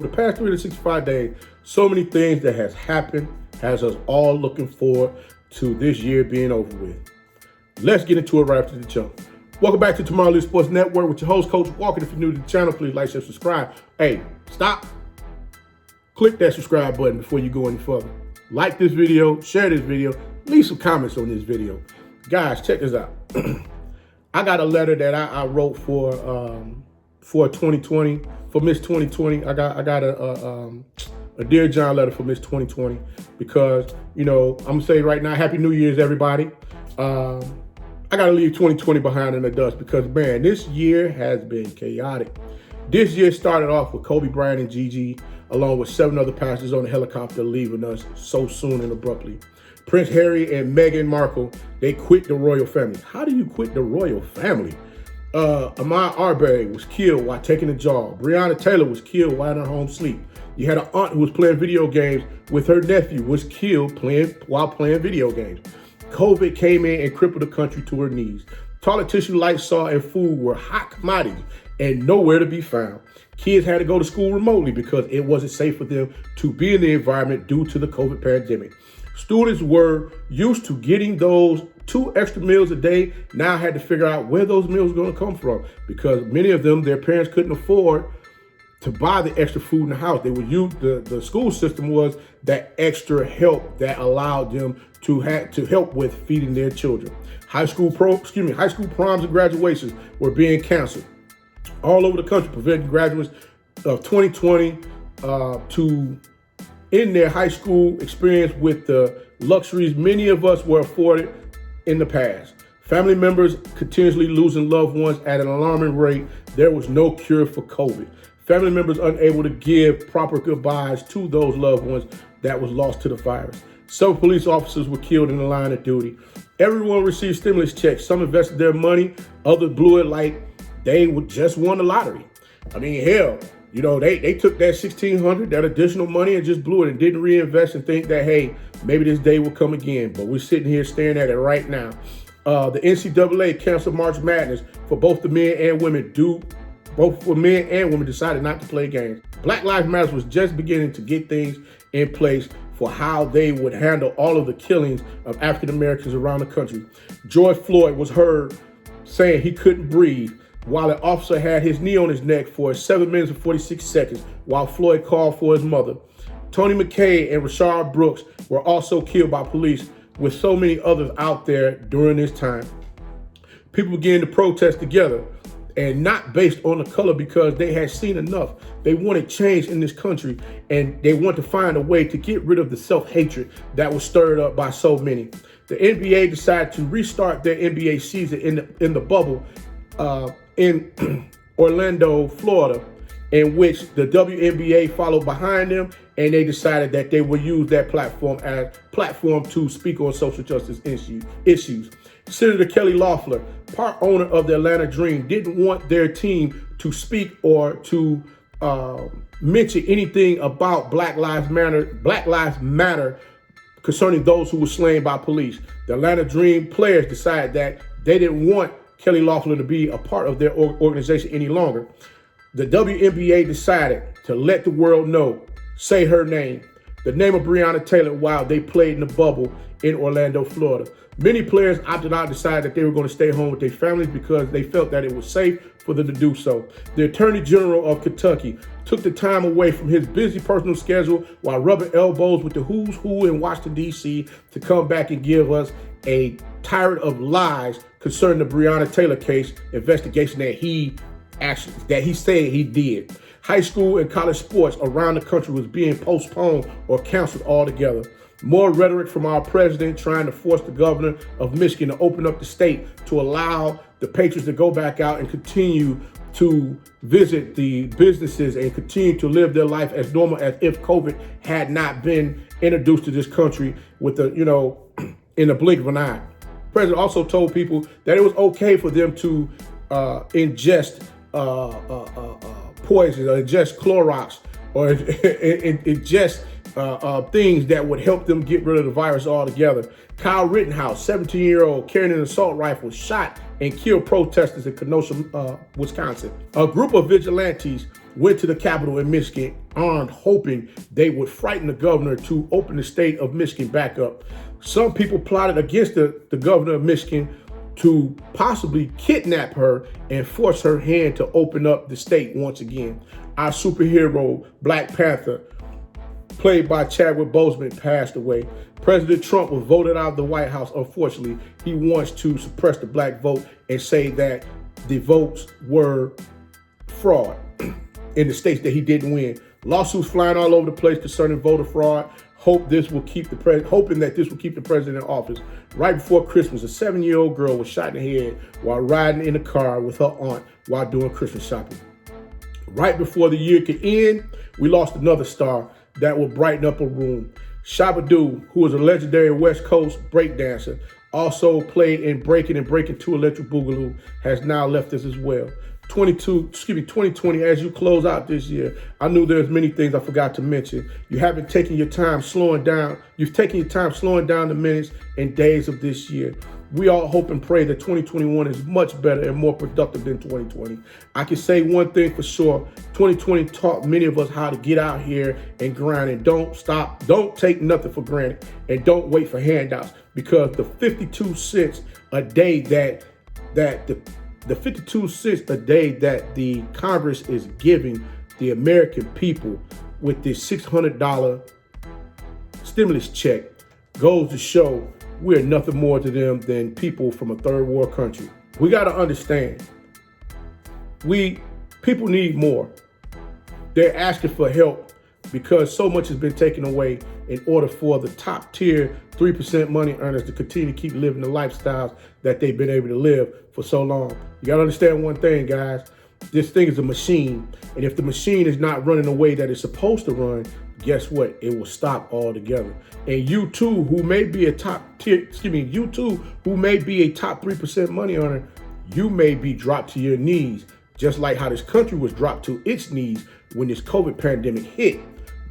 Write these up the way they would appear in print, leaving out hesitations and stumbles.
For the past 365 days, so many things that has happened has us all looking forward to this year being over with. Let's get into it right after the jump. Welcome back to Tomorrow League Sports Network with your host, Coach Walker. If you're new to the channel, please like, share, subscribe. Hey, stop. Click that subscribe button before you go any further. Like this video, share this video, leave some comments on this video. Guys, check this out. I got a letter that I wrote for 2020, for Miss 2020. I got a Dear John letter for Miss 2020 because, you know, I'm gonna say right now, Happy New Year's, everybody. I gotta leave 2020 behind in the dust because, man, this year has been chaotic. This year started off with Kobe Bryant and Gigi, along with 7 other passengers on the helicopter leaving us so soon and abruptly. Prince Harry and Meghan Markle, they quit the royal family. How do you quit the royal family? Ahmaud Arbery was killed while taking a jog. Breonna Taylor was killed while in her home sleep. You had an aunt who was playing video games with her nephew, was killed while playing video games. COVID came in and crippled the country to her knees. Toilet tissue, light saw, and food were hot commodities and nowhere to be found. Kids had to go to school remotely because it wasn't safe for them to be in the environment due to the COVID pandemic. Students were used to getting those 2 extra meals a day, now had to figure out where those meals were going to come from because many of them, their parents couldn't afford to buy the extra food in the house. They would use the school system was that extra help that allowed them to help with feeding their children. High school proms and graduations were being canceled all over the country, preventing graduates of 2020 to end their high school experience with the luxuries many of us were afforded in the past. Family members continuously losing loved ones at an alarming rate. There was no cure for COVID. Family members unable to give proper goodbyes to those loved ones that was lost to the virus. Some police officers were killed in the line of duty. Everyone received stimulus checks. Some invested their money. Others blew it like they just won the lottery. I mean, hell, you know, they took that $1,600, that additional money, and just blew it and didn't reinvest and think that, hey, maybe this day will come again. But we're sitting here staring at it right now. The NCAA canceled March Madness for both the men and women both for men and women decided not to play games. Black Lives Matter was just beginning to get things in place for how they would handle all of the killings of African Americans around the country. George Floyd was heard saying he couldn't breathe while an officer had his knee on his neck for 7 minutes and 46 seconds while Floyd called for his mother. Tony McKay and Rashard Brooks were also killed by police, with so many others out there during this time. People began to protest together, and not based on the color because they had seen enough. They wanted change in this country, and they want to find a way to get rid of the self-hatred that was stirred up by so many. The NBA decided to restart their NBA season in the bubble in Orlando, Florida, in which the WNBA followed behind them, and they decided that they would use that platform to speak on social justice issues. Senator Kelly Loeffler, part owner of the Atlanta Dream, didn't want their team to speak or to mention anything about Black Lives Matter concerning those who were slain by police. The Atlanta Dream players decided that they didn't want Kelly Loeffler to be a part of their organization any longer. The WNBA decided to let the world know, say her name, the name of Breonna Taylor, while they played in the bubble in Orlando, Florida. Many players opted out and decided that they were going to stay home with their families because they felt that it was safe for them to do so. The Attorney General of Kentucky took the time away from his busy personal schedule while rubbing elbows with the who's who in Washington, D.C. to come back and give us a tirade of lies concerning the Breonna Taylor case investigation that he said he did. High school and college sports around the country was being postponed or canceled altogether. More rhetoric from our president trying to force the governor of Michigan to open up the state to allow the patriots to go back out and continue to visit the businesses and continue to live their life as normal as if COVID had not been introduced to this country with the, you know, in the blink of an eye. The president also told people that it was okay for them to ingest poison or ingest Clorox or ingest things that would help them get rid of the virus altogether. Kyle Rittenhouse, 17-year-old, carrying an assault rifle, shot and killed protesters in Kenosha, Wisconsin. A group of vigilantes went to the Capitol in Michigan armed, hoping they would frighten the governor to open the state of Michigan back up. Some people plotted against the governor of Michigan to possibly kidnap her and force her hand to open up the state once again. Our superhero, Black Panther, played by Chadwick Boseman, passed away. President Trump was voted out of the White House. Unfortunately, he wants to suppress the black vote and say that the votes were fraud in the states that he didn't win. Lawsuits flying all over the place concerning voter fraud. Hoping that this will keep the president in office. Right before Christmas, a 7-year-old girl was shot in the head while riding in a car with her aunt while doing Christmas shopping. Right before the year could end, we lost another star that will brighten up a room. Shabba-Doo, who was a legendary West Coast breakdancer, also played in Breaking and Breaking 2 Electric Boogaloo, has now left us as well. 2020, as you close out this year, I knew there's many things I forgot to mention. You haven't taken your time slowing down. You've taken your time slowing down the minutes and days of this year. We all hope and pray that 2021 is much better and more productive than 2020. I can say one thing for sure. 2020 taught many of us how to get out here and grind and don't stop. Don't take nothing for granted and don't wait for handouts, because the 52 cents a day that the 52 cents a day that the Congress is giving the American people with this $600 stimulus check goes to show we're nothing more to them than people from a third world country. We got to understand, people need more. They're asking for help because so much has been taken away in order for the top tier 3% money earners to continue to keep living the lifestyles that they've been able to live for so long. You got to understand one thing, guys. This thing is a machine. And if the machine is not running the way that it's supposed to run, guess what? It will stop altogether. And you too, who may be a top 3% money earner, you may be dropped to your knees, just like how this country was dropped to its knees when this COVID pandemic hit,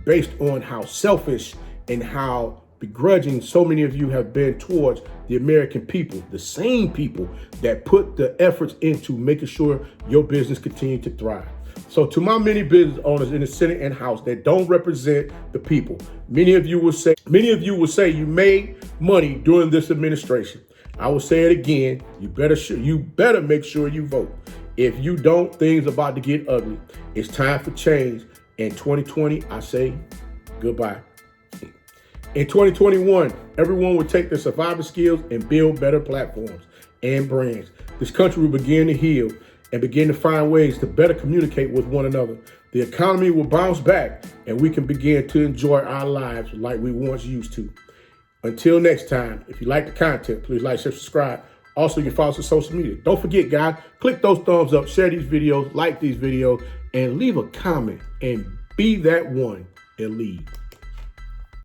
based on how selfish and how begrudging so many of you have been towards the American people, the same people that put the efforts into making sure your business continued to thrive. So to my many business owners in the Senate and House that don't represent the people, many of you will say you made money during this administration. I will say it again, you better make sure you vote. If you don't, things are about to get ugly. It's time for change. In 2020, I say goodbye. In 2021, everyone will take their survival skills and build better platforms and brands. This country will begin to heal and begin to find ways to better communicate with one another. The economy will bounce back and we can begin to enjoy our lives like we once used to. Until next time, if you like the content, please like, share, subscribe. Also, you can follow us on social media. Don't forget, guys, click those thumbs up, share these videos, like these videos, and leave a comment and be that one and lead.